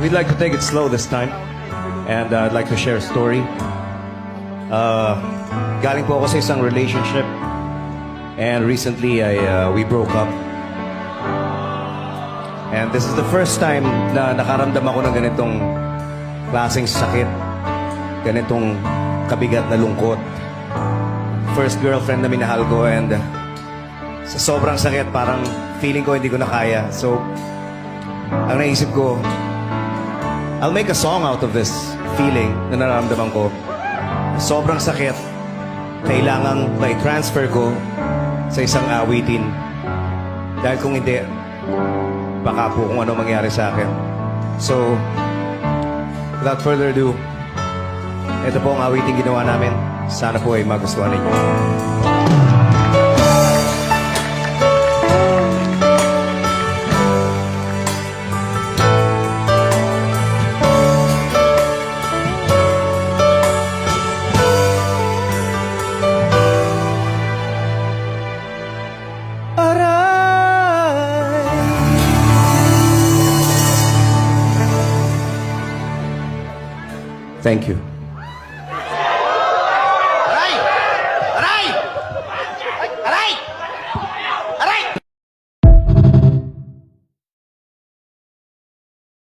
we'd like to take it slow this time. And I'd like to share a story. Galing po ako sa isang relationship. And recently, we broke up. And this is the first time na nakaramdam ako ng ganitong klaseng sakit. Ganitong kabigat na lungkot. First girlfriend na minahal ko, and sa sobrang sakit, parang feeling ko hindi ko na kaya. So, ang naisip ko, I'll make a song out of this feeling na nararamdaman ko. Sobrang sakit, kailangang mai-transfer ko sa isang awitin. Dahil kung hindi, baka po kung ano mangyari sa akin. So, without further ado, ito po ang awiting ginawa namin. Sana po ay magustuhan ninyo. Thank you.